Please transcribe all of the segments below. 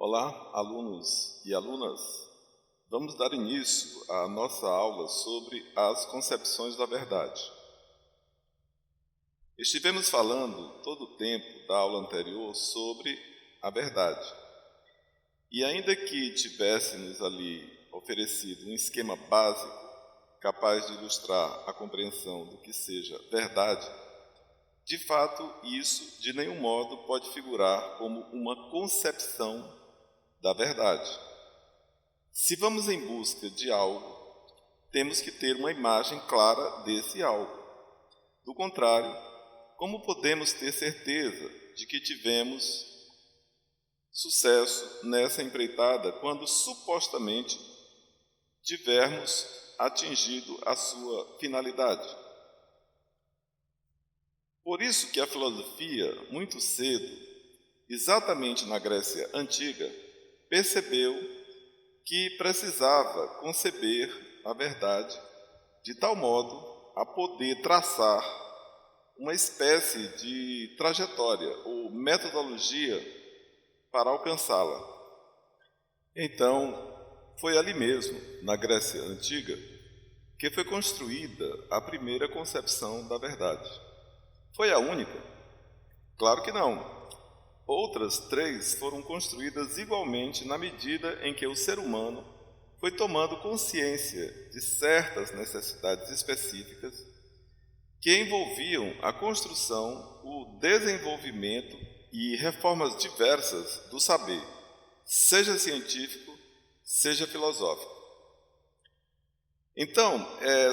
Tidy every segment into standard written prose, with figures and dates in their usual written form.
Olá, alunos e alunas. Vamos dar início à nossa aula sobre as concepções da verdade. Estivemos falando todo o tempo da aula anterior sobre a verdade. E ainda que tivéssemos ali oferecido um esquema básico capaz de ilustrar a compreensão do que seja verdade, de fato, isso de nenhum modo pode figurar como uma concepção da verdade. Se vamos em busca de algo, temos que ter uma imagem clara desse algo. Do contrário, como podemos ter certeza de que tivemos sucesso nessa empreitada quando supostamente tivermos atingido a sua finalidade? Por isso que a filosofia, muito cedo, exatamente na Grécia Antiga, percebeu que precisava conceber a verdade de tal modo a poder traçar uma espécie de trajetória ou metodologia para alcançá-la. Então, foi ali mesmo, na Grécia Antiga, que foi construída a primeira concepção da verdade. Foi a única? Claro que não. Outras 3 foram construídas igualmente na medida em que o ser humano foi tomando consciência de certas necessidades específicas que envolviam a construção, o desenvolvimento e reformas diversas do saber, seja científico, seja filosófico. Então,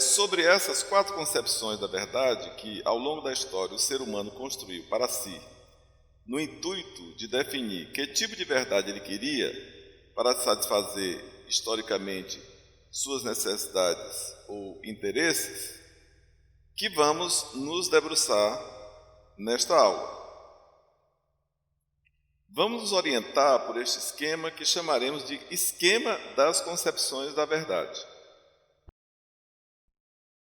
sobre essas 4 concepções da verdade que, ao longo da história, o ser humano construiu para si, no intuito de definir que tipo de verdade ele queria para satisfazer historicamente suas necessidades ou interesses, que vamos nos debruçar nesta aula. Vamos nos orientar por este esquema que chamaremos de esquema das concepções da verdade.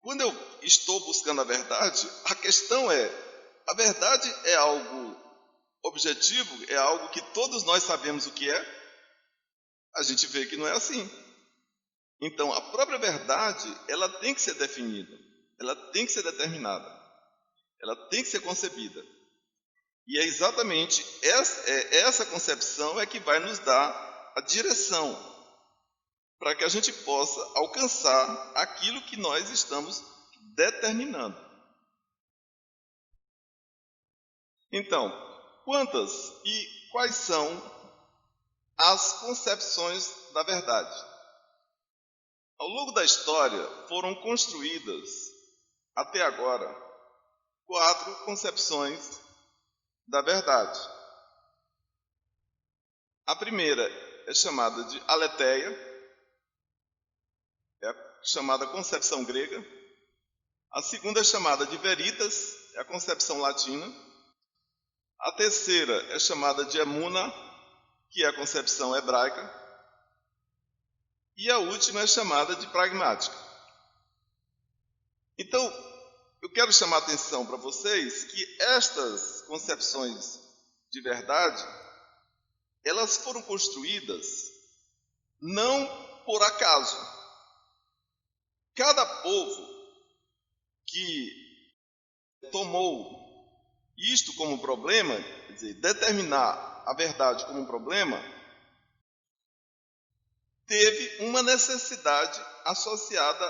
Quando eu estou buscando a verdade, a questão é: a verdade é algo objetivo? É algo que todos nós sabemos o que é? A gente vê que não é assim. Então, a própria verdade, ela tem que ser definida, ela tem que ser determinada, ela tem que ser concebida. E é exatamente essa concepção que vai nos dar a direção para que a gente possa alcançar aquilo que nós estamos determinando. Então, quantas e quais são as concepções da verdade? Ao longo da história, foram construídas, até agora, 4 concepções da verdade. A primeira é chamada de aletheia, é a chamada concepção grega. A segunda é chamada de veritas, é a concepção latina. A terceira é chamada de emuna, que é a concepção hebraica. E a última é chamada de pragmática. Então, eu quero chamar a atenção para vocês que estas concepções de verdade, elas foram construídas não por acaso. Cada povo que tomou isto como problema, quer dizer, determinar a verdade como um problema, teve uma necessidade associada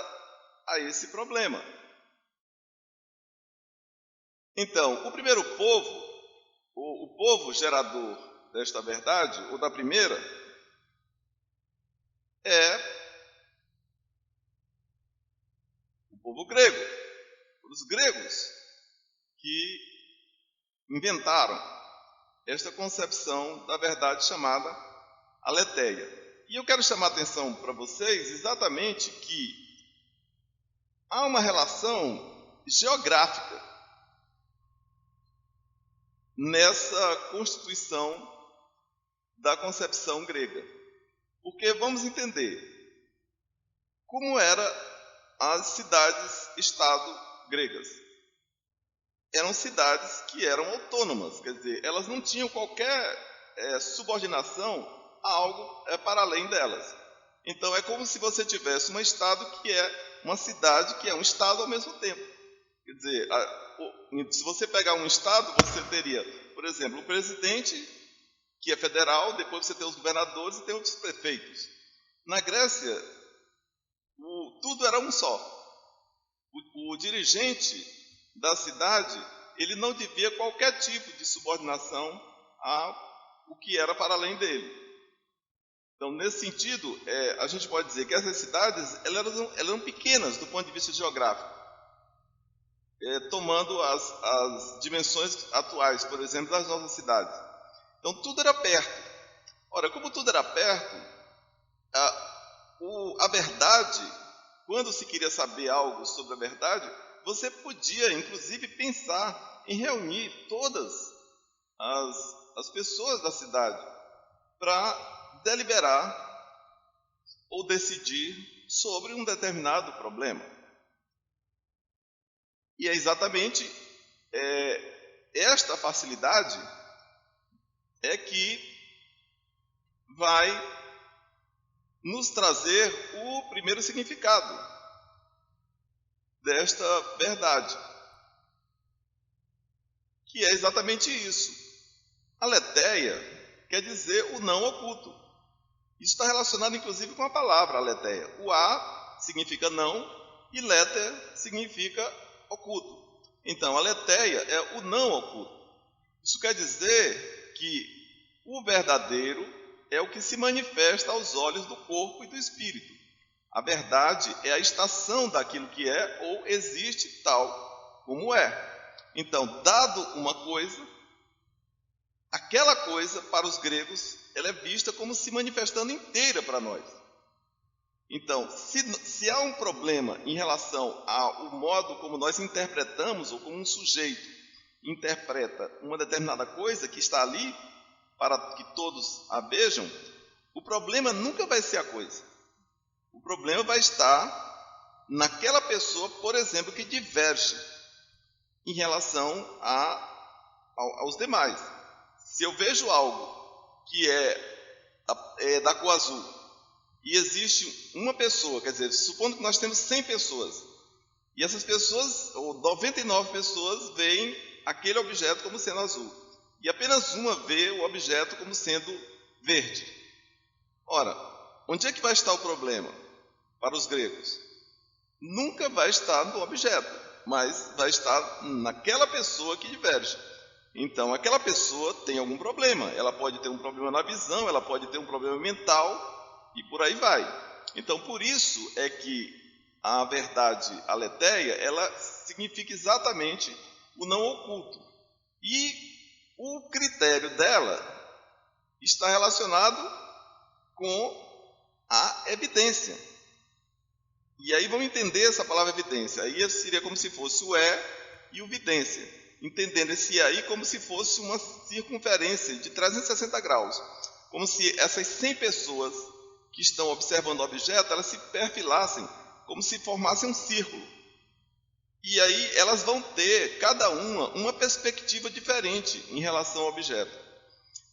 a esse problema. Então, o primeiro povo, o povo gerador desta verdade, ou da primeira, é o povo grego. Os gregos que inventaram esta concepção da verdade chamada aletheia. E eu quero chamar a atenção para vocês exatamente que há uma relação geográfica nessa constituição da concepção grega. Porque vamos entender como eram as cidades-estado gregas. Eram cidades que eram autônomas, quer dizer, elas não tinham qualquer subordinação algo para além delas. Então é como se você tivesse um estado que é uma cidade, que é um estado ao mesmo tempo. Quer dizer, se você pegar um estado, você teria, por exemplo, o presidente, que é federal, depois você tem os governadores e tem os prefeitos. Na Grécia, tudo era um só. O dirigente da cidade, ele não devia qualquer tipo de subordinação ao que era para além dele. Então, nesse sentido, a gente pode dizer que essas cidades elas eram pequenas do ponto de vista geográfico, tomando as dimensões atuais, por exemplo, das nossas cidades. Então, tudo era perto. Ora, como tudo era perto, a verdade, quando se queria saber algo sobre a verdade, você podia, inclusive, pensar em reunir todas as pessoas da cidade para deliberar ou decidir sobre um determinado problema. E é exatamente esta facilidade que vai nos trazer o primeiro significado desta verdade, que é exatamente isso. Aletheia quer dizer o não oculto. Isso está relacionado, inclusive, com a palavra aletheia. O a significa não e leter significa oculto. Então, aletheia é o não oculto. Isso quer dizer que o verdadeiro é o que se manifesta aos olhos do corpo e do espírito. A verdade é a estação daquilo que é ou existe tal como é. Então, dado uma coisa, aquela coisa, para os gregos, ela é vista como se manifestando inteira para nós. Então, se há um problema em relação ao modo como nós interpretamos, ou como um sujeito interpreta uma determinada coisa que está ali, para que todos a vejam, o problema nunca vai ser a coisa. O problema vai estar naquela pessoa, por exemplo, que diverge em relação aos demais. Se eu vejo algo que é da cor azul e existe uma pessoa, quer dizer, supondo que nós temos 100 pessoas e essas pessoas, ou 99 pessoas, veem aquele objeto como sendo azul e apenas uma vê o objeto como sendo verde. Ora, onde é que vai estar o problema para os gregos? Nunca vai estar no objeto, mas vai estar naquela pessoa que diverge. Então, aquela pessoa tem algum problema. Ela pode ter um problema na visão, ela pode ter um problema mental e por aí vai. Então, por isso é que a verdade aletheia, ela significa exatamente o não oculto. E o critério dela está relacionado com a evidência. E aí vamos entender essa palavra evidência. Aí seria como se fosse o e o vidência. Entendendo esse aí como se fosse uma circunferência de 360 graus. Como se essas 100 pessoas que estão observando o objeto, elas se perfilassem, como se formassem um círculo. E aí elas vão ter, cada uma perspectiva diferente em relação ao objeto.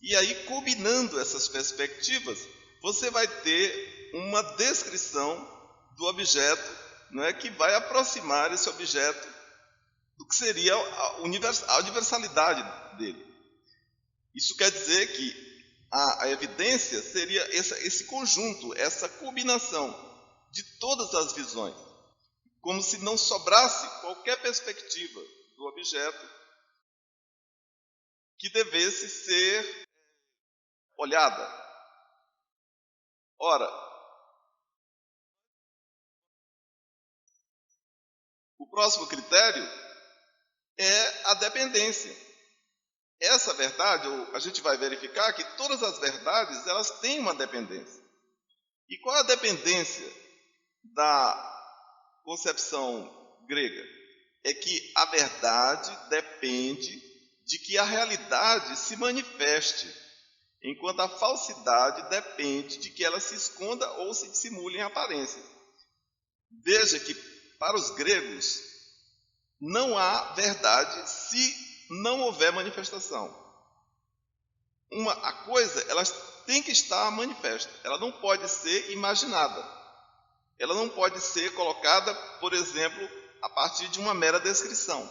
E aí, combinando essas perspectivas, você vai ter uma descrição do objeto, não é, que vai aproximar esse objeto do que seria a universalidade dele. Isso quer dizer que a evidência seria esse conjunto, essa combinação de todas as visões, como se não sobrasse qualquer perspectiva do objeto que devesse ser olhada. Ora, o próximo critério é a dependência. Essa verdade, a gente vai verificar que todas as verdades, elas têm uma dependência. E qual é a dependência da concepção grega? É que a verdade depende de que a realidade se manifeste, enquanto a falsidade depende de que ela se esconda ou se dissimule em aparência. Veja que, para os gregos, não há verdade se não houver manifestação. A coisa, ela tem que estar manifesta, ela não pode ser imaginada, ela não pode ser colocada, por exemplo, a partir de uma mera descrição.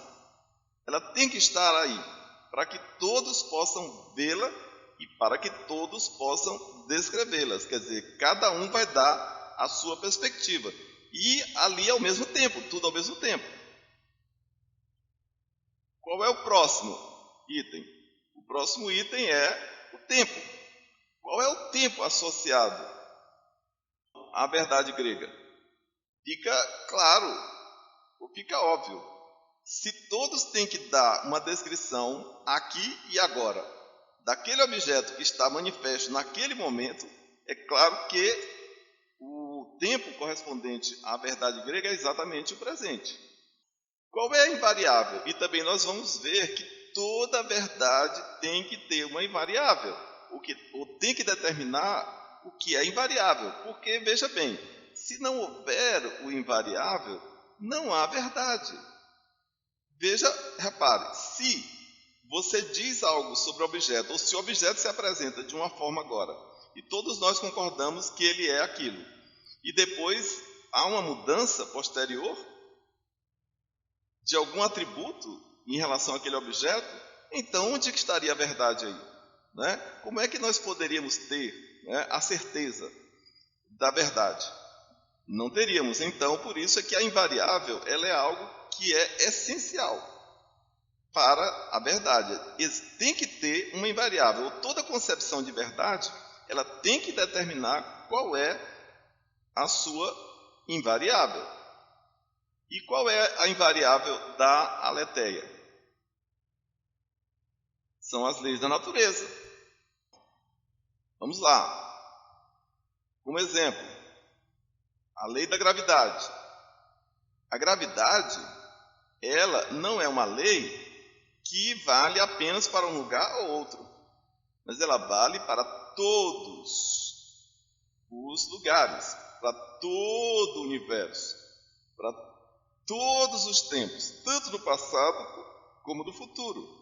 Ela tem que estar aí, para que todos possam vê-la e para que todos possam descrevê-las. Quer dizer, cada um vai dar a sua perspectiva. E ali ao mesmo tempo, tudo ao mesmo tempo. Qual é o próximo item? O próximo item é o tempo. Qual é o tempo associado à verdade grega? Fica claro, ou fica óbvio. Se todos têm que dar uma descrição aqui e agora, daquele objeto que está manifesto naquele momento, é claro que o tempo correspondente à verdade grega é exatamente o presente. Qual é a invariável? E também nós vamos ver que toda verdade tem que ter uma invariável, ou tem que determinar o que é invariável, porque, veja bem, se não houver o invariável, não há verdade. Veja, repare, se você diz algo sobre o objeto, ou se o objeto se apresenta de uma forma agora, e todos nós concordamos que ele é aquilo, e depois há uma mudança posterior de algum atributo em relação àquele objeto, então onde que estaria a verdade aí? Né? Como é que nós poderíamos ter, né, a certeza da verdade? Não teríamos. Então, por isso é que a invariável ela é algo que é essencial para a verdade. Tem que ter uma invariável. Toda concepção de verdade, ela tem que determinar qual é a sua invariável. E qual é a invariável da aletheia? São as leis da natureza. Vamos lá. Como exemplo, a lei da gravidade. A gravidade, ela não é uma lei que vale apenas para um lugar ou outro, mas ela vale para todos os lugares, para todo o universo, para todos os tempos, tanto do passado como do futuro.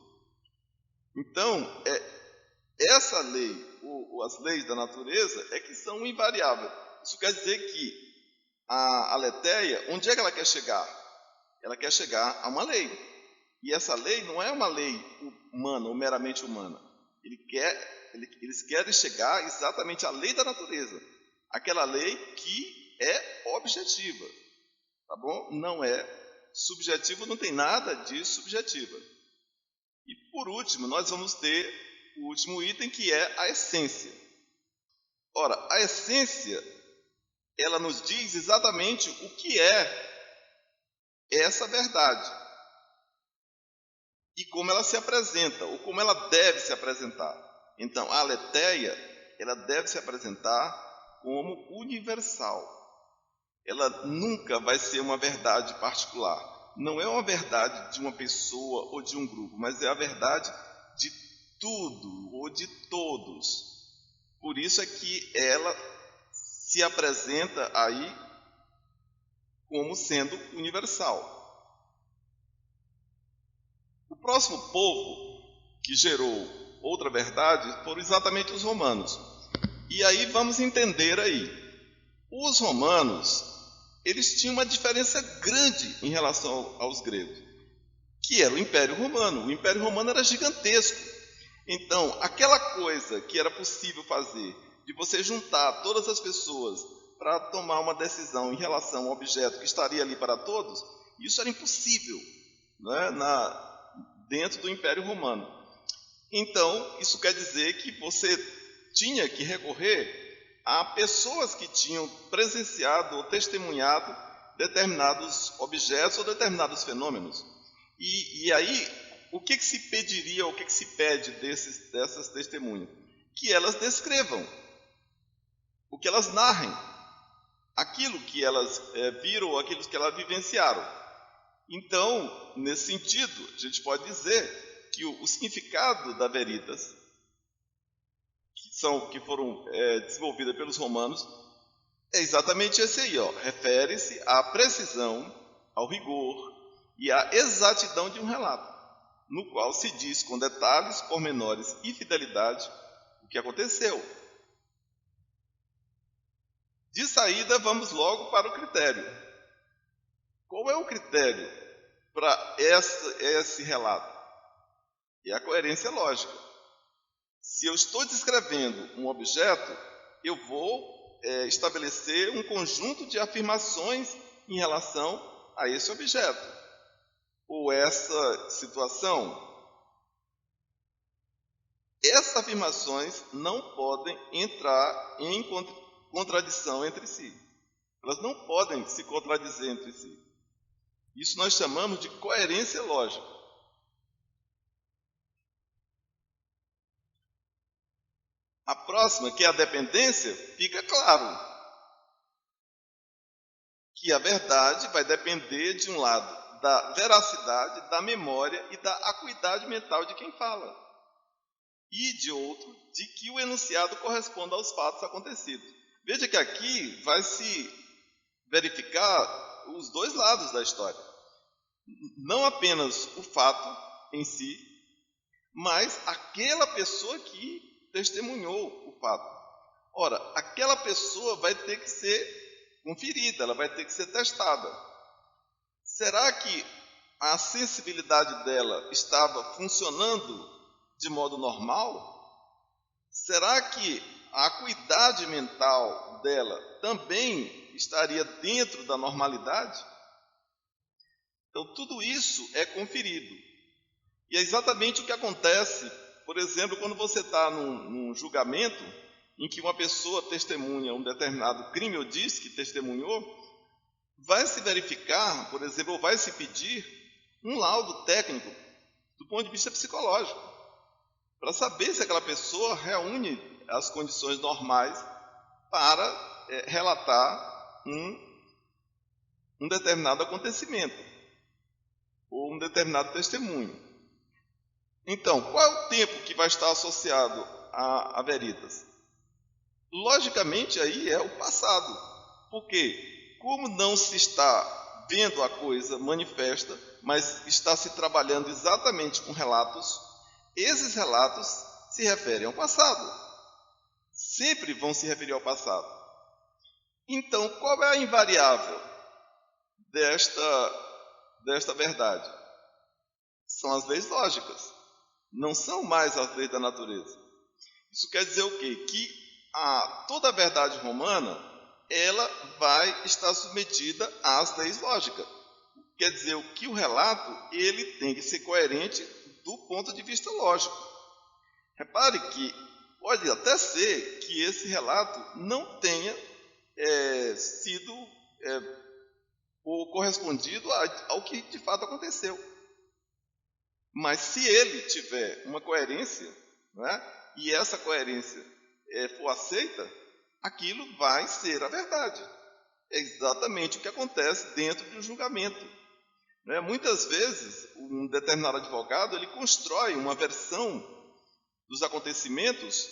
Então, essa lei, ou as leis da natureza, é que são invariáveis. Isso quer dizer que a aletheia, onde é que ela quer chegar? Ela quer chegar a uma lei. E essa lei não é uma lei humana ou meramente humana. Eles querem chegar exatamente à lei da natureza. Aquela lei que é objetiva. Tá bom? Não é subjetiva, não tem nada de subjetiva. E por último, nós vamos ter o último item, que é a essência. Ora, a essência, ela nos diz exatamente o que é essa verdade e como ela se apresenta, ou como ela deve se apresentar. Então, a aletheia, ela deve se apresentar como universal. Ela nunca vai ser uma verdade particular. Não é uma verdade de uma pessoa ou de um grupo, mas é a verdade de tudo ou de todos. Por isso é que ela se apresenta aí como sendo universal. O próximo povo que gerou outra verdade foram exatamente os romanos. E aí vamos entender aí. Os romanos, eles tinham uma diferença grande em relação aos gregos, que era o Império Romano. O Império Romano era gigantesco. Então, aquela coisa que era possível fazer, de você juntar todas as pessoas para tomar uma decisão em relação ao objeto que estaria ali para todos, isso era impossível, né, dentro do Império Romano. Então, isso quer dizer que você tinha que recorrer a pessoas que tinham presenciado ou testemunhado determinados objetos ou determinados fenômenos. E aí, o que se pediria, o que se pede dessas testemunhas? Que elas descrevam, o que elas narrem, aquilo que elas viram ou aquilo que elas vivenciaram. Então, nesse sentido, a gente pode dizer que o significado da veritas, que foram desenvolvidas pelos romanos, é exatamente esse aí, ó. Refere-se à precisão, ao rigor e à exatidão de um relato, no qual se diz com detalhes, pormenores e fidelidade o que aconteceu. De saída, vamos logo para o critério. Qual é o critério para esse relato? É a coerência lógica. Se eu estou descrevendo um objeto, eu vou estabelecer um conjunto de afirmações em relação a esse objeto ou essa situação. Essas afirmações não podem entrar em contradição entre si. Elas não podem se contradizer entre si. Isso nós chamamos de coerência lógica. A próxima, que é a dependência, fica claro que a verdade vai depender, de um lado, da veracidade, da memória e da acuidade mental de quem fala. E, de outro, de que o enunciado corresponda aos fatos acontecidos. Veja que aqui vai se verificar os dois lados da história. Não apenas o fato em si, mas aquela pessoa que testemunhou o fato. Ora, aquela pessoa vai ter que ser conferida, ela vai ter que ser testada. Será que a sensibilidade dela estava funcionando de modo normal? Será que a acuidade mental dela também estaria dentro da normalidade? Então, tudo isso é conferido. E é exatamente o que acontece, por exemplo, quando você está num julgamento em que uma pessoa testemunha um determinado crime ou diz que testemunhou, vai se verificar, por exemplo, ou vai se pedir um laudo técnico do ponto de vista psicológico, para saber se aquela pessoa reúne as condições normais para relatar um determinado acontecimento ou um determinado testemunho. Então, qual é o tempo que vai estar associado a veritas? Logicamente, aí é o passado. Porque, como não se está vendo a coisa manifesta, mas está se trabalhando exatamente com relatos, esses relatos se referem ao passado. Sempre vão se referir ao passado. Então, qual é a invariável desta verdade? São as leis lógicas. Não são mais as leis da natureza. Isso quer dizer o quê? Que toda a verdade romana, ela vai estar submetida às leis lógicas. Quer dizer, que o relato ele tem que ser coerente do ponto de vista lógico. Repare que pode até ser que esse relato não tenha sido ou correspondido ao que de fato aconteceu. Mas se ele tiver uma coerência, né, e essa coerência for aceita, aquilo vai ser a verdade. É exatamente o que acontece dentro do julgamento. Né? Muitas vezes, um determinado advogado ele constrói uma versão dos acontecimentos,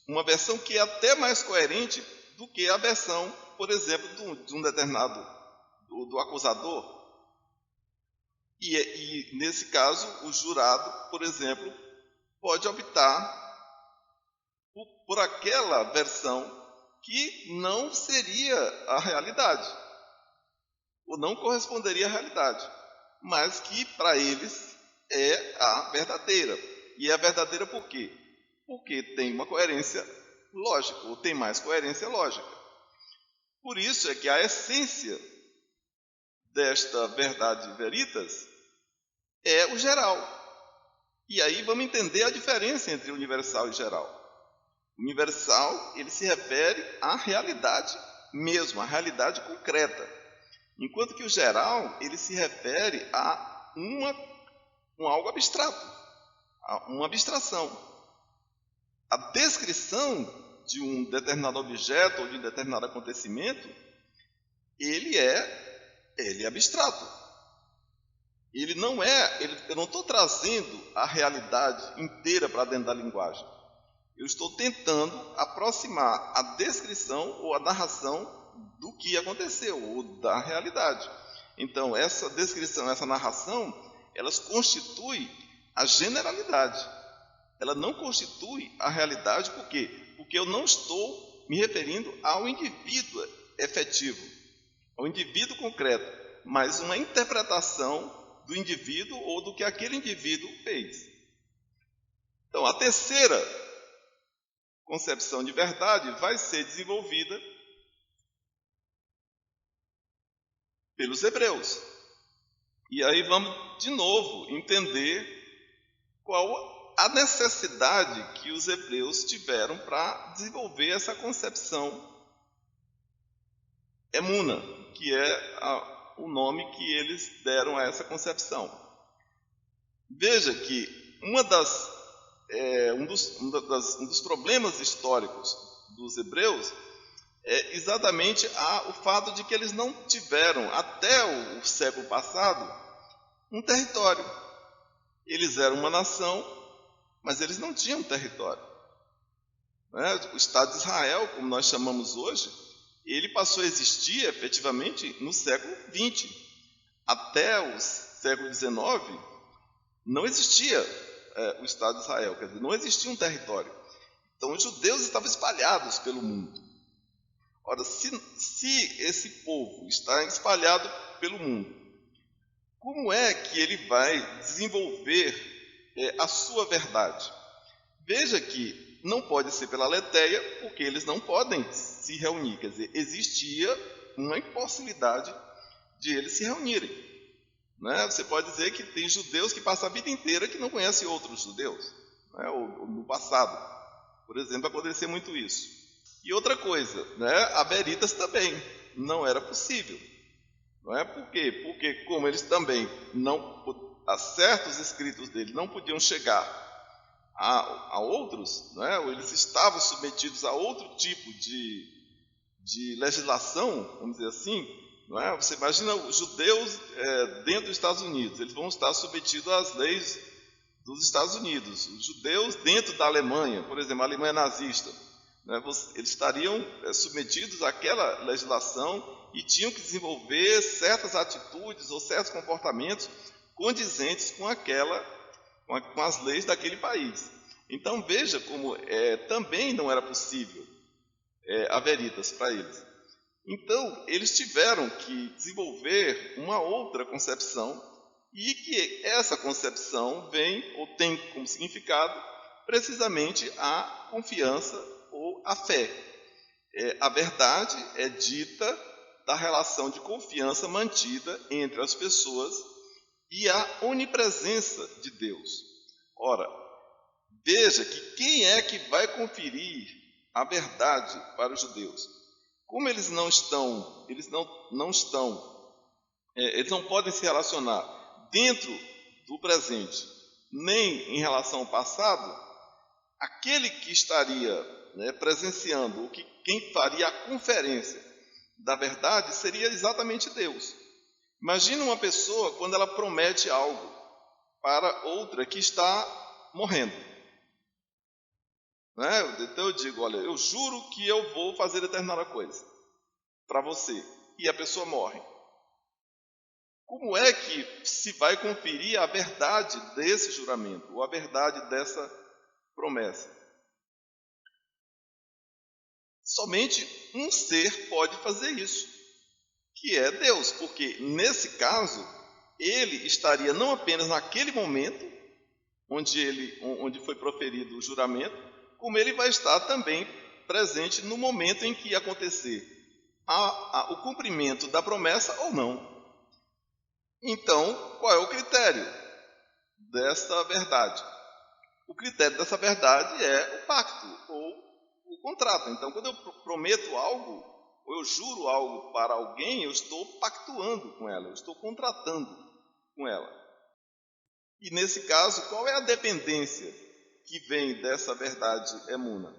uma versão que é até mais coerente do que a versão, por exemplo, de um determinado, do acusador. E nesse caso, o jurado, por exemplo, pode optar por aquela versão que não seria a realidade, ou não corresponderia à realidade, mas que para eles é a verdadeira. E é a verdadeira por quê? Porque tem uma coerência lógica, ou tem mais coerência lógica. Por isso é que a essência desta verdade veritas é o geral. E aí vamos entender a diferença entre universal e geral. O universal, ele se refere à realidade mesmo, à realidade concreta. Enquanto que o geral, ele se refere a algo abstrato, a uma abstração. A descrição de um determinado objeto ou de um determinado acontecimento, ele é abstrato. Eu não estou trazendo a realidade inteira para dentro da linguagem. Eu estou tentando aproximar a descrição ou a narração do que aconteceu, ou da realidade. Então, essa descrição, essa narração, elas constituem a generalidade. Ela não constitui a realidade, por quê? Porque eu não estou me referindo ao indivíduo efetivo, ao indivíduo concreto, mas uma interpretação do indivíduo ou do que aquele indivíduo fez. Então, a terceira concepção de verdade vai ser desenvolvida pelos hebreus. E aí vamos, de novo, entender qual a necessidade que os hebreus tiveram para desenvolver essa concepção emuna, que é o nome que eles deram a essa concepção. Veja que um dos problemas históricos dos hebreus é exatamente o fato de que eles não tiveram, até o século passado, um território. Eles eram uma nação, mas eles não tinham território. O Estado de Israel, como nós chamamos hoje, ele passou a existir efetivamente no século XX. Até o século XIX, não existia o Estado de Israel, quer dizer, não existia um território. Então, os judeus estavam espalhados pelo mundo. Ora, se esse povo está espalhado pelo mundo, como é que ele vai desenvolver a sua verdade? Veja que não pode ser pela aletheia, porque eles não podem se reunir. Quer dizer, existia uma impossibilidade de eles se reunirem. Você pode dizer que tem judeus que passam a vida inteira que não conhecem outros judeus. Ou no passado, por exemplo, aconteceu muito isso. E outra coisa, a Veritas também não era possível. Por quê? Porque como eles também a certos escritos dele não podiam chegar a outros, ou eles estavam submetidos a outro tipo de legislação, vamos dizer assim. Você imagina os judeus dentro dos Estados Unidos, eles vão estar submetidos às leis dos Estados Unidos. Os judeus dentro da Alemanha, por exemplo, a Alemanha nazista, eles estariam submetidos àquela legislação e tinham que desenvolver certas atitudes ou certos comportamentos condizentes com as leis daquele país. Então veja como também não era possível a Veritas para eles. Então eles tiveram que desenvolver uma outra concepção, e que essa concepção tem como significado precisamente a confiança ou a fé. A verdade é dita da relação de confiança mantida entre as pessoas e a onipresença de Deus. Ora, veja que quem é que vai conferir a verdade para os judeus? Como eles não podem se relacionar dentro do presente, nem em relação ao passado, aquele que estaria presenciando, quem faria a conferência da verdade seria exatamente Deus. Imagina uma pessoa quando ela promete algo para outra que está morrendo. Então eu digo, olha, eu juro que eu vou fazer determinada coisa para você, e a pessoa morre. Como é que se vai conferir a verdade desse juramento, ou a verdade dessa promessa? Somente um ser pode fazer isso, que é Deus, porque nesse caso ele estaria não apenas naquele momento onde foi proferido o juramento, como ele vai estar também presente no momento em que acontecer o cumprimento da promessa ou não. Então, qual é o critério dessa verdade? O critério dessa verdade é o pacto ou o contrato. Então, quando eu prometo algo, ou eu juro algo para alguém, eu estou pactuando com ela, eu estou contratando com ela. E nesse caso, qual é a dependência que vem dessa verdade emuna?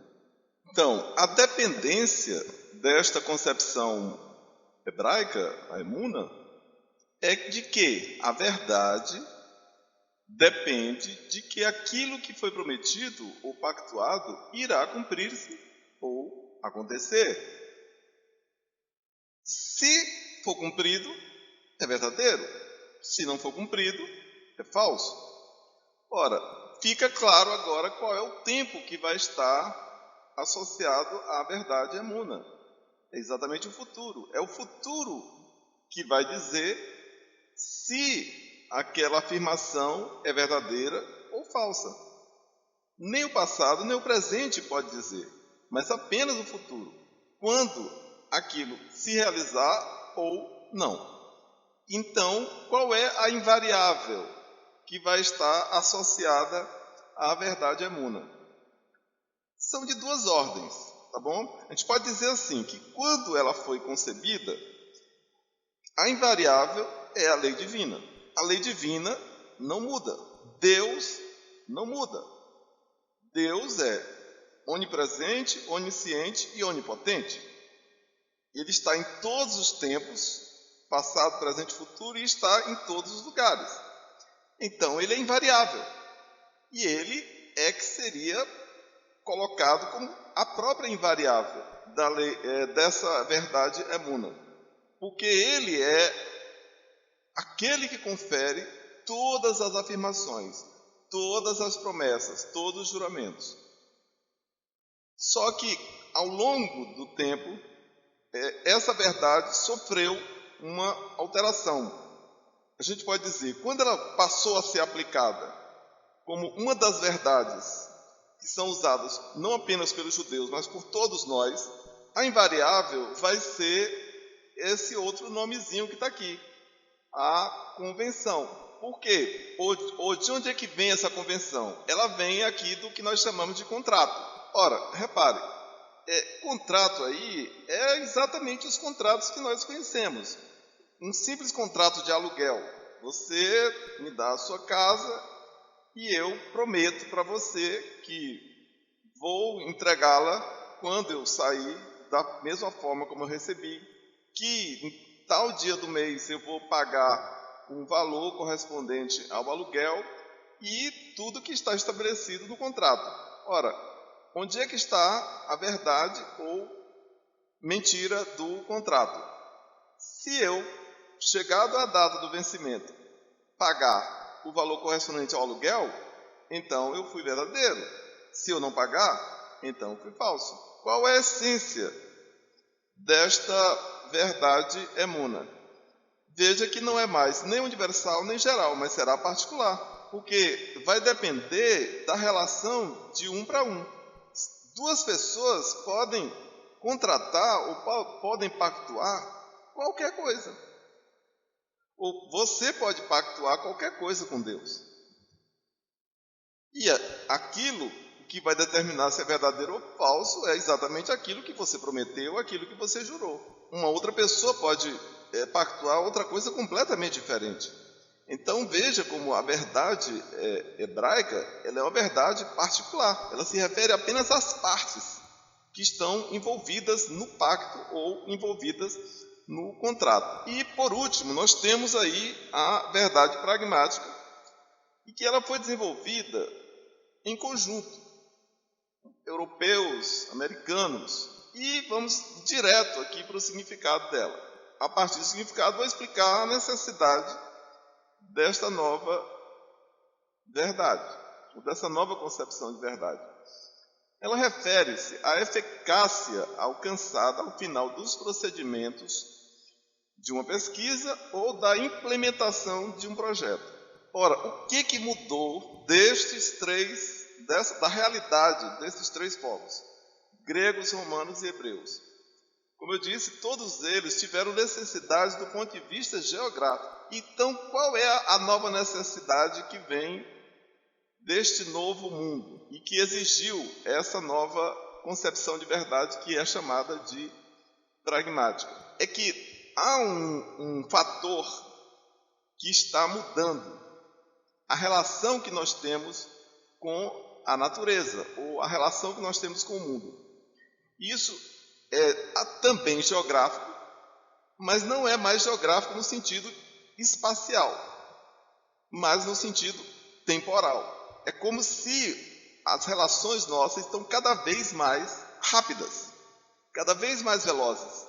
Então, a dependência desta concepção hebraica, a emuna, é de que a verdade depende de que aquilo que foi prometido ou pactuado irá cumprir-se ou acontecer. Se for cumprido, é verdadeiro. Se não for cumprido, é falso. Ora, fica claro agora qual é o tempo que vai estar associado à verdade emuna. É exatamente o futuro. É o futuro que vai dizer se aquela afirmação é verdadeira ou falsa. Nem o passado, nem o presente pode dizer, mas apenas o futuro, quando aquilo se realizar ou não. Então, qual é a invariável que vai estar associada à verdade emuna? São de duas ordens, tá bom? A gente pode dizer assim, que quando ela foi concebida, a invariável é a lei divina. A lei divina não muda. Deus não muda. Deus é onipresente, onisciente e onipotente. Ele está em todos os tempos, passado, presente e futuro, e está em todos os lugares. Então, ele é invariável. E ele é que seria colocado como a própria invariável da lei, dessa verdade emuna. Porque ele é aquele que confere todas as afirmações, todas as promessas, todos os juramentos. Só que, ao longo do tempo, essa verdade sofreu uma alteração. A gente pode dizer, quando ela passou a ser aplicada como uma das verdades que são usadas não apenas pelos judeus, mas por todos nós, a invariável vai ser esse outro nomezinho que está aqui, a convenção. Por quê? Ou de onde é que vem essa convenção? Ela vem aqui do que nós chamamos de contrato. Ora, repare, contrato aí é exatamente os contratos que nós conhecemos. Um simples contrato de aluguel. Você me dá a sua casa e eu prometo para você que vou entregá-la quando eu sair, da mesma forma como eu recebi, que em tal dia do mês eu vou pagar um valor correspondente ao aluguel e tudo que está estabelecido no contrato. Ora, onde é que está a verdade ou mentira do contrato? Se eu, chegado à data do vencimento, pagar o valor correspondente ao aluguel, então eu fui verdadeiro. Se eu não pagar, então eu fui falso. Qual é a essência desta verdade emuna? Veja que não é mais nem universal nem geral, mas será particular, porque vai depender da relação de um para um. Duas pessoas podem contratar ou podem pactuar qualquer coisa. Ou você pode pactuar qualquer coisa com Deus. E aquilo que vai determinar se é verdadeiro ou falso é exatamente aquilo que você prometeu, aquilo que você jurou. Uma outra pessoa pode pactuar outra coisa completamente diferente. Então veja como a verdade hebraica ela é uma verdade particular. Ela se refere apenas às partes que estão envolvidas no pacto ou envolvidas no contrato. E por último, nós temos aí a verdade pragmática, e que ela foi desenvolvida em conjunto, europeus, americanos, e vamos direto aqui para o significado dela. A partir do significado, vou explicar a necessidade desta nova verdade, ou dessa nova concepção de verdade. Ela refere-se à eficácia alcançada ao final dos procedimentos de uma pesquisa ou da implementação de um projeto. Ora, o que mudou da realidade desses três povos? Gregos, romanos e hebreus. Como eu disse, todos eles tiveram necessidades do ponto de vista geográfico. Então, qual é a nova necessidade que vem deste novo mundo e que exigiu essa nova concepção de verdade que é chamada de pragmática? É que há um fator que está mudando a relação que nós temos com a natureza, ou a relação que nós temos com o mundo. Isso é também geográfico, mas não é mais geográfico no sentido espacial, mas no sentido temporal. É como se as relações nossas estão cada vez mais rápidas, cada vez mais velozes.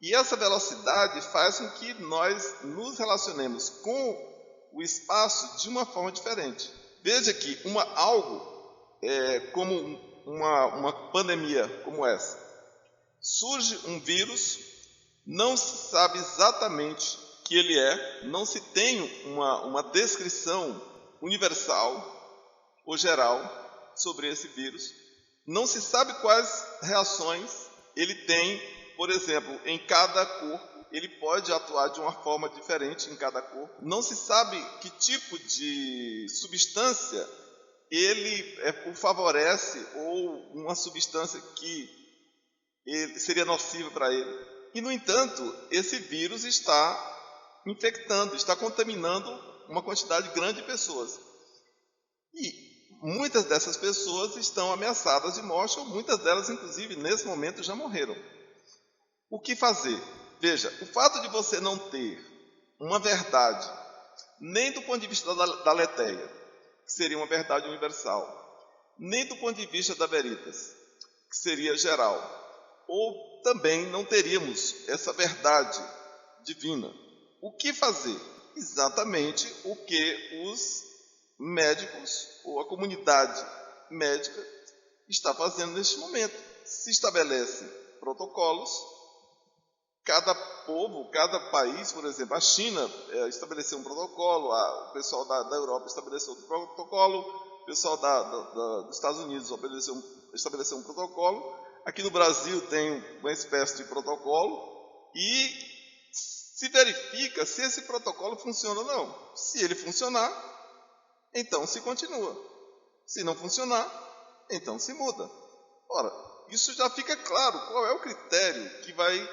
E essa velocidade faz com que nós nos relacionemos com o espaço de uma forma diferente. Veja que algo como uma pandemia como essa, Surge um vírus, não se sabe exatamente o que ele é, não se tem uma descrição universal ou geral sobre esse vírus, não se sabe quais reações ele tem, por exemplo, em cada corpo, ele pode atuar de uma forma diferente em cada corpo, não se sabe que tipo de substância ele o favorece ou uma substância que seria nociva para ele. E, no entanto, esse vírus está infectando, está contaminando uma quantidade grande de pessoas. E muitas dessas pessoas estão ameaçadas de morte, ou muitas delas, inclusive, nesse momento já morreram. O que fazer? Veja, o fato de você não ter uma verdade, nem do ponto de vista da Aletheia, que seria uma verdade universal, nem do ponto de vista da Veritas, que seria geral, ou também não teríamos essa verdade divina. O que fazer? Exatamente o que os médicos ou a comunidade médica está fazendo neste momento. Se estabelecem protocolos, cada povo, cada país, por exemplo, a China estabeleceu um protocolo, o pessoal da Europa estabeleceu outro protocolo, o pessoal dos Estados Unidos estabeleceu um protocolo. Aqui no Brasil tem uma espécie de protocolo e se verifica se esse protocolo funciona ou não. Se ele funcionar, então se continua. Se não funcionar, então se muda. Ora, isso já fica claro qual é o critério que vai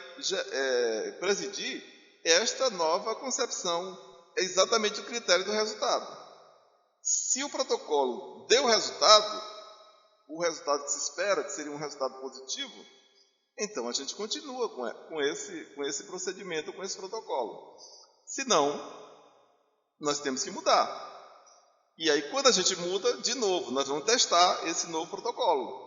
presidir esta nova concepção. É exatamente o critério do resultado. Se o protocolo deu resultado, o resultado que se espera, que seria um resultado positivo, então a gente continua com esse procedimento, com esse protocolo. Se não, nós temos que mudar. E aí, quando a gente muda, de novo, nós vamos testar esse novo protocolo.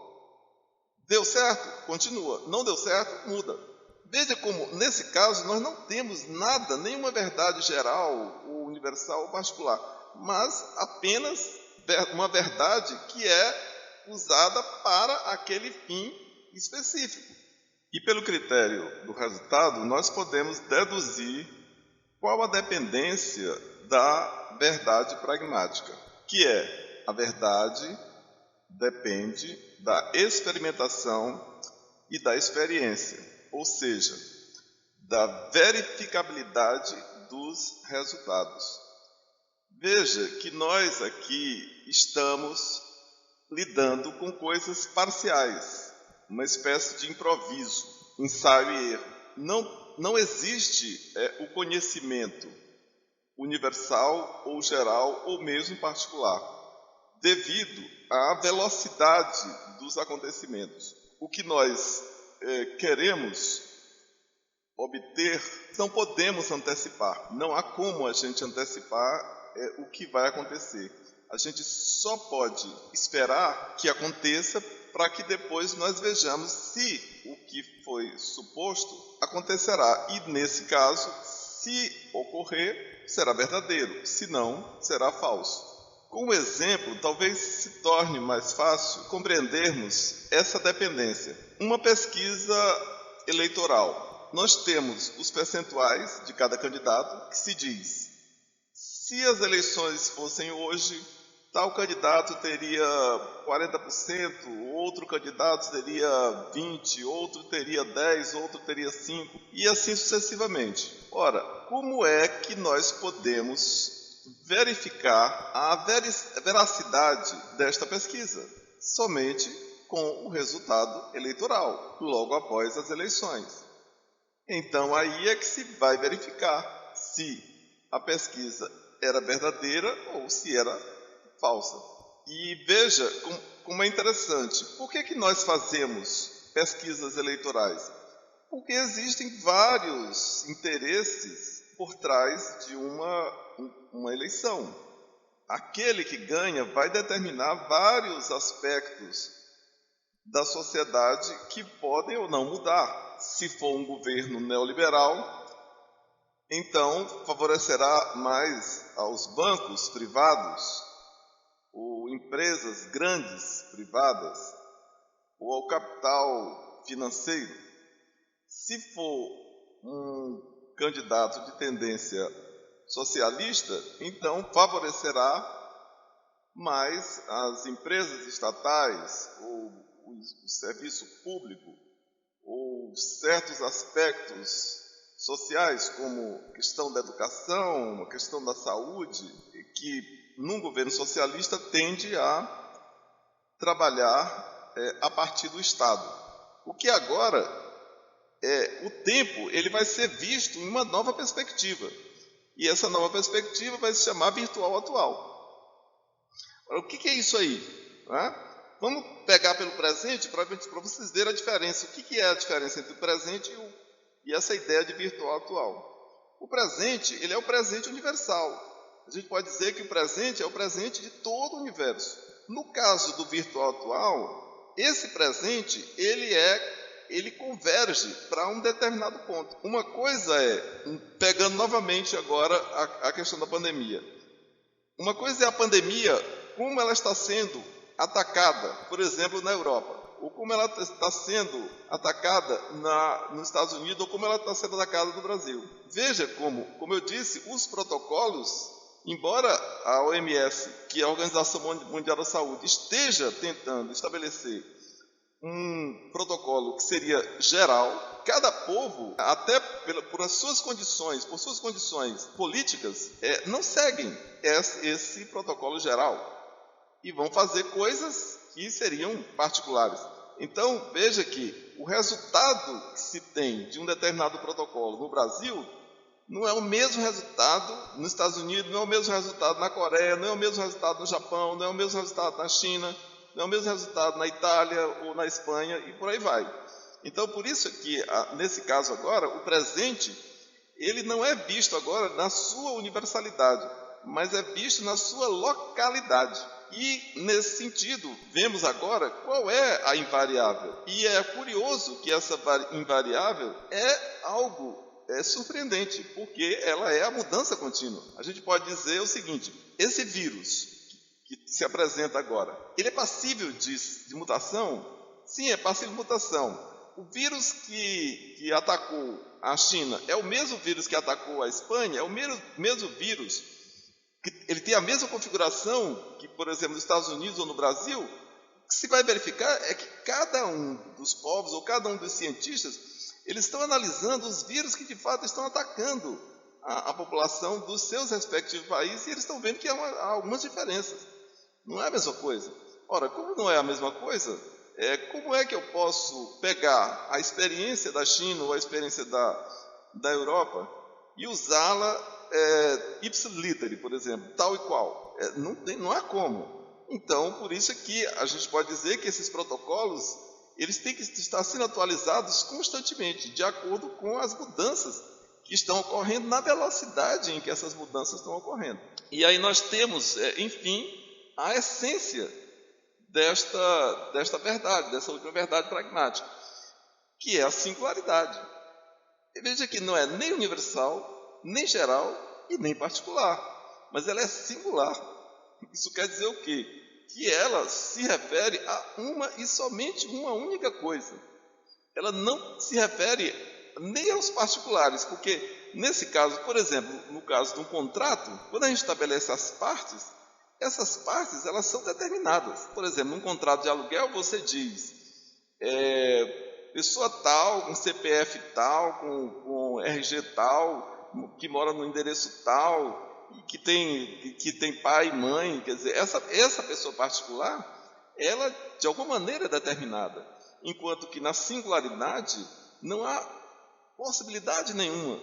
Deu certo? Continua. Não deu certo? Muda. Veja como, nesse caso, nós não temos nada, nenhuma verdade geral, ou universal ou particular, mas apenas uma verdade que é usada para aquele fim específico. E pelo critério do resultado, nós podemos deduzir qual a dependência da verdade pragmática, que é a verdade depende da experimentação e da experiência, ou seja, da verificabilidade dos resultados. Veja que nós aqui estamos lidando com coisas parciais, uma espécie de improviso, ensaio e erro. Não existe o conhecimento universal ou geral ou mesmo particular, devido à velocidade dos acontecimentos. O que nós queremos obter, não podemos antecipar. Não há como a gente antecipar o que vai acontecer. A gente só pode esperar que aconteça para que depois nós vejamos se o que foi suposto acontecerá. E, nesse caso, se ocorrer, será verdadeiro. Se não, será falso. Com o exemplo, talvez se torne mais fácil compreendermos essa dependência. Uma pesquisa eleitoral. Nós temos os percentuais de cada candidato que se diz: se as eleições fossem hoje, tal candidato teria 40%, outro candidato teria 20%, outro teria 10%, outro teria 5%, e assim sucessivamente. Ora, como é que nós podemos verificar a veracidade desta pesquisa? Somente com o resultado eleitoral, logo após as eleições. Então, aí é que se vai verificar se a pesquisa era verdadeira ou se era falsa. E veja como é interessante. Por que nós fazemos pesquisas eleitorais? Porque existem vários interesses por trás de uma eleição. Aquele que ganha vai determinar vários aspectos da sociedade que podem ou não mudar. Se for um governo neoliberal, então favorecerá mais aos bancos privados, ou empresas grandes privadas, ou ao capital financeiro. Se for um candidato de tendência socialista, então favorecerá mais as empresas estatais, ou o serviço público, ou certos aspectos sociais, como a questão da educação, a questão da saúde, que num governo socialista tende a trabalhar a partir do Estado. O que agora, o tempo, ele vai ser visto em uma nova perspectiva. E essa nova perspectiva vai se chamar virtual atual. O que é isso aí? Vamos pegar pelo presente para vocês verem a diferença. O que é a diferença entre o presente e essa ideia de virtual atual? O presente, ele é o presente universal. A gente pode dizer que o presente é o presente de todo o universo. No caso do virtual atual, esse presente, ele converge para um determinado ponto. Uma coisa pegando novamente agora a questão da pandemia. Uma coisa é a pandemia, como ela está sendo atacada, por exemplo, na Europa, ou como ela está sendo atacada nos Estados Unidos, ou como ela está sendo atacada no Brasil. Veja como eu disse, os protocolos, embora a OMS, que é a Organização Mundial da Saúde, esteja tentando estabelecer um protocolo que seria geral, cada povo, até por suas condições políticas, não seguem esse protocolo geral e vão fazer coisas que seriam particulares. Então, veja que o resultado que se tem de um determinado protocolo no Brasil não é o mesmo resultado nos Estados Unidos, não é o mesmo resultado na Coreia, não é o mesmo resultado no Japão, não é o mesmo resultado na China, não é o mesmo resultado na Itália ou na Espanha e por aí vai. Então, por isso que, nesse caso agora, o presente, ele não é visto agora na sua universalidade, mas é visto na sua localidade. E, nesse sentido, vemos agora qual é a invariável. E é curioso que essa invariável é algo surpreendente, porque ela é a mudança contínua. A gente pode dizer o seguinte: esse vírus que se apresenta agora, ele é passível de mutação? Sim, é passível de mutação. O vírus que atacou a China é o mesmo vírus que atacou a Espanha? É o mesmo vírus? Ele tem a mesma configuração que, por exemplo, nos Estados Unidos ou no Brasil? O que se vai verificar é que cada um dos povos ou cada um dos cientistas, eles estão analisando os vírus que de fato estão atacando a população dos seus respectivos países, e eles estão vendo que há algumas diferenças. Não é a mesma coisa. Ora, como não é a mesma coisa, como é que eu posso pegar a experiência da China ou a experiência da Europa e usá-la ipsiliteri, por exemplo, tal e qual? Não há como. Então, por isso que a gente pode dizer que esses protocolos, eles têm que estar sendo atualizados constantemente, de acordo com as mudanças que estão ocorrendo, na velocidade em que essas mudanças estão ocorrendo. E aí nós temos, enfim, a essência desta verdade, dessa última verdade pragmática, que é a singularidade. E veja que não é nem universal, nem geral e nem particular, mas ela é singular. Isso quer dizer o quê? Que ela se refere a uma e somente uma única coisa. Ela não se refere nem aos particulares, porque nesse caso, por exemplo, no caso de um contrato, quando a gente estabelece as partes, essas partes elas são determinadas. Por exemplo, num contrato de aluguel você diz pessoa tal, com CPF tal, com RG tal, que mora no endereço tal, e que tem pai e mãe. Quer dizer, essa pessoa particular, ela de alguma maneira é determinada, enquanto que na singularidade não há possibilidade nenhuma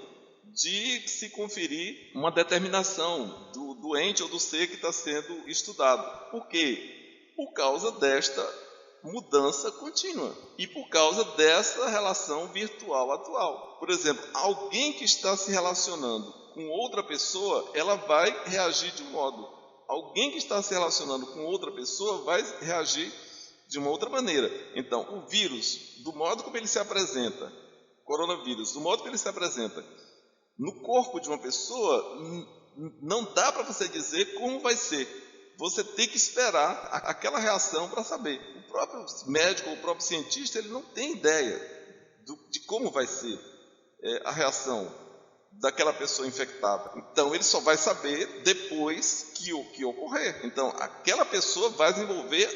de se conferir uma determinação do ente ou do ser que está sendo estudado. Por quê? Por causa desta mudança contínua e por causa dessa relação virtual atual. Por exemplo, alguém que está se relacionando com outra pessoa, ela vai reagir de um modo. Alguém que está se relacionando com outra pessoa vai reagir de uma outra maneira. Então, o vírus, do modo como ele se apresenta, coronavírus, do modo que ele se apresenta no corpo de uma pessoa, não dá para você dizer como vai ser. Você tem que esperar aquela reação para saber. O próprio médico, o próprio cientista, ele não tem ideia de como vai ser a reação daquela pessoa infectada. Então, ele só vai saber depois que ocorrer. Então, aquela pessoa vai desenvolver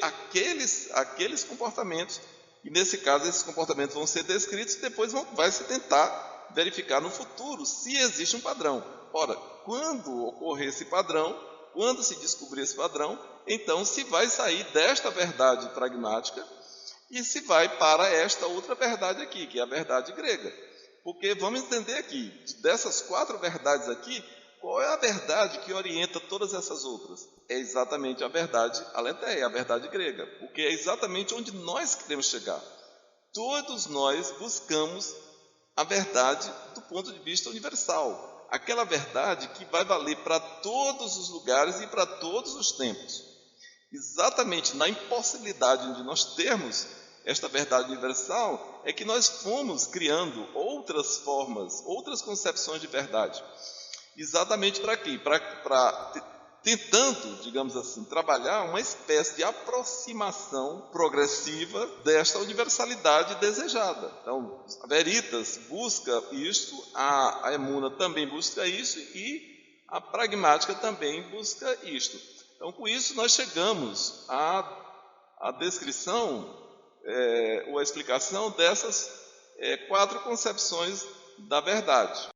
aqueles comportamentos, e nesse caso, esses comportamentos vão ser descritos e depois vai se tentar verificar no futuro se existe um padrão. Ora, quando ocorrer esse padrão, quando se descobrir esse padrão, então se vai sair desta verdade pragmática e se vai para esta outra verdade aqui, que é a verdade grega. Porque vamos entender aqui, dessas 4 verdades aqui, qual é a verdade que orienta todas essas outras? É exatamente a verdade aletheia, a verdade grega, porque é exatamente onde nós queremos chegar. Todos nós buscamos a verdade do ponto de vista universal, aquela verdade que vai valer para todos os lugares e para todos os tempos. Exatamente na impossibilidade de nós termos esta verdade universal é que nós fomos criando outras formas, outras concepções de verdade. Exatamente para quê? Tentando, digamos assim, trabalhar uma espécie de aproximação progressiva desta universalidade desejada. Então, a Veritas busca isto, a Emuna também busca isso e a pragmática também busca isto. Então, com isso, nós chegamos à descrição ou a explicação dessas 4 concepções da verdade.